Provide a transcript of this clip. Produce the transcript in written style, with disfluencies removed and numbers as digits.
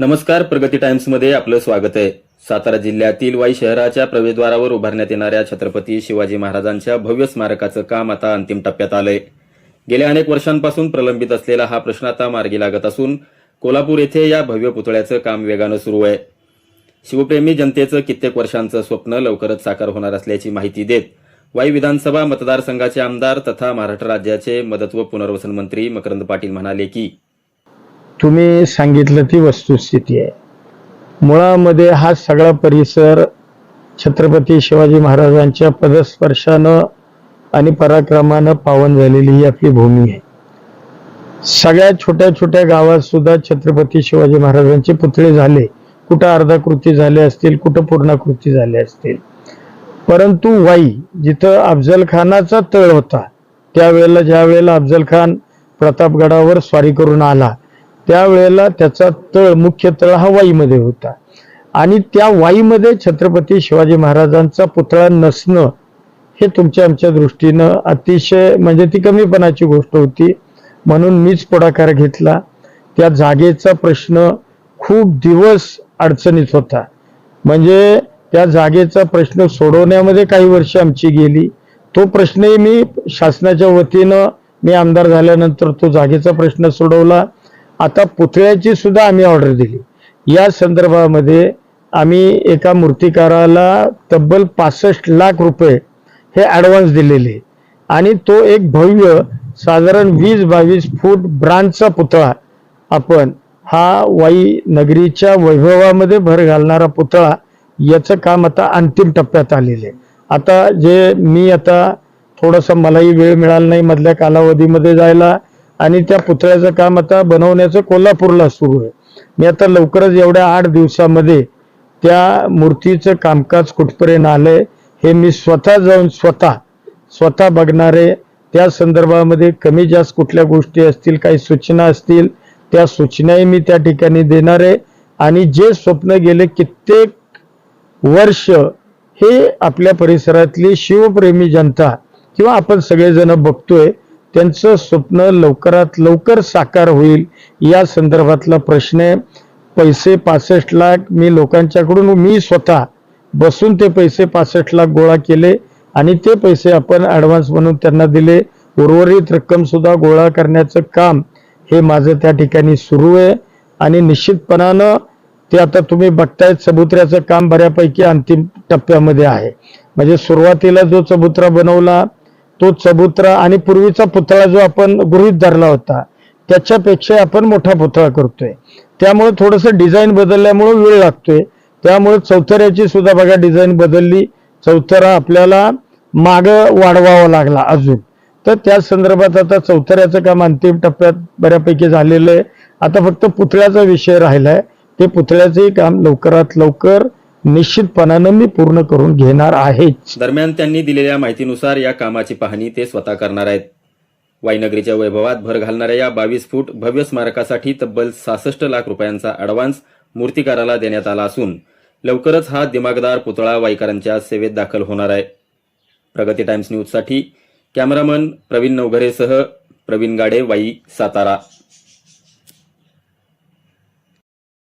नमस्कार, प्रगती टाइम्समध्ये आपलं स्वागत आहे. सातारा जिल्ह्यातील वाई शहराच्या प्रवेशद्वारावर उभारण्यात येणाऱ्या छत्रपती शिवाजी महाराजांच्या भव्य स्मारकाचं काम आता अंतिम टप्प्यात आलंय. गेल्या अनेक वर्षांपासून प्रलंबित असलेला हा प्रश्न आता मार्गी लागत असून कोल्हापूर येथे या भव्य पुतळ्याचं काम वेगानं सुरू आहे. शिवप्रेमी जनतेचं कित्येक वर्षांचं स्वप्न लवकरच साकार होणार असल्याची माहिती देत वाई विधानसभा मतदारसंघाचे आमदार तथा महाराष्ट्र राज्याचे मदत व पुनर्वसन मंत्री मकरंद पाटील म्हणाले की तुम्ही सांगितलं ती वस्तुस्थिती आहे. मुळामध्ये हा सगळा परिसर छत्रपती शिवाजी महाराजांच्या पदस्पर्शानं आणि पराक्रमानं पावन झालेली ही आपली भूमी आहे. सगळ्या छोट्या छोट्या गावात सुद्धा छत्रपती शिवाजी महाराजांचे पुतळे झाले. कुठं अर्धाकृती झाले असतील, कुठं पूर्णाकृती झाले असतील. परंतु वाई जिथं अफजल खानाचा तळ होता, त्यावेळेला ज्या वेळेला अफजल खान प्रतापगडावर स्वारी करून आला, त्यावेळेला त्याचा तळ, मुख्य तळ हा वाईमध्ये होता. आणि त्या वाईमध्ये छत्रपती शिवाजी महाराजांचा पुतळा नसणं हे तुमच्या आमच्या दृष्टीनं अतिशय म्हणजे ती कमीपणाची गोष्ट होती. म्हणून मीच पुढाकार घेतला. त्या जागेचा प्रश्न खूप दिवस अडचणीत होता. म्हणजे त्या जागेचा प्रश्न सोडवण्यामध्ये काही वर्ष आमची गेली. तो प्रश्नही मी शासनाच्या वतीनं मी आमदार झाल्यानंतर तो जागेचा प्रश्न सोडवला. आता पुतळ्याची सुद्धा आम्ही ऑर्डर दिली. या संदर्भामध्ये आम्ही एका मूर्तिकाराला तब्बल 65 लाख रुपये हे ॲडव्हान्स दिलेले आणि तो एक भव्य साधारण 20-22 फूट ब्रांजचा पुतळा आपण हा वाई नगरीच्या वैभवामध्ये भर घालणारा पुतळा, याचं काम आता अंतिम टप्प्यात आलेले आहे. आता जे मी आता थोडासा मलाही वेळ मिळाला नाही मधल्या कालावधीमध्ये जायला आणि त्या पुतळ्याचं काम आता बनवण्याचं कोल्हापूरला सुरू आहे. मी आता लवकरच एवढ्या 8 दिवसामध्ये त्या मूर्तीचं कामकाज कुठपर्यंत आलंय हे मी स्वतः जाऊन स्वतः बघणारे. त्या संदर्भामध्ये कमी जास्त कुठल्या गोष्टी असतील, काही सूचना असतील, त्या सूचनाही मी त्या ठिकाणी देणार आहे. आणि जे स्वप्न गेले कित्येक वर्ष हे आपल्या परिसरातली शिवप्रेमी जनता किंवा आपण सगळेजण बघतोय, त्यांचं स्वप्न लवकरात लवकर साकार होईल या संदर्भातला प्रश्न आहे. पैसे 65 लाख मी लोकांच्याकडून मी स्वतः बसून ते पैसे 65 लाख गोळा केले आणि ते पैसे आपण ॲडव्हान्स म्हणून त्यांना दिले. उर्वरित रक्कम सुद्धा गोळा करण्याचं काम हे माझं त्या ठिकाणी सुरू आहे. आणि निश्चितपणानं ते आता तुम्ही बघतायत, चबुतऱ्याचं काम बऱ्यापैकी अंतिम टप्प्यामध्ये आहे. म्हणजे सुरुवातीला जो चबुत्रा बनवला तो चबुत्रा आणि पूर्वीचा पुतळा जो आपण गृहीत धरला होता त्याच्यापेक्षा आपण मोठा पुतळा करतोय. त्यामुळे थोडंसं डिझाईन बदलल्यामुळे वेळ लागतोय. त्यामुळे चौथऱ्याची सुद्धा बघा डिझाईन बदलली. चौथरा आपल्याला मागं वाढवावा लागला अजून. तर त्या संदर्भात आता चौथऱ्याचं काम अंतिम टप्प्यात बऱ्यापैकी झालेलं आहे. आता फक्त पुतळ्याचा विषय राहिलाय. ते पुतळ्याचंही काम लवकरात लवकर निश्चितपणानं मी पूर्ण करून घेणार आहे. दरम्यान त्यांनी दिलेल्या माहितीनुसार या कामाची पाहणी ते स्वतः करणार आहेत. वाईनगरीच्या वैभवात भर घालणाऱ्या या 22 फूट भव्य स्मारकासाठी तब्बल 66 लाख रुपयांचा ॲडव्हान्स मूर्तिकाराला देण्यात आला असून लवकरच हा दिमागदार पुतळा वाईकरांच्या सेवेत दाखल होणार आहे. प्रगती टाइम्स न्यूजसाठी कॅमेरामन प्रवीण नवघरेसह प्रवीण गाडे, वाई, सातारा.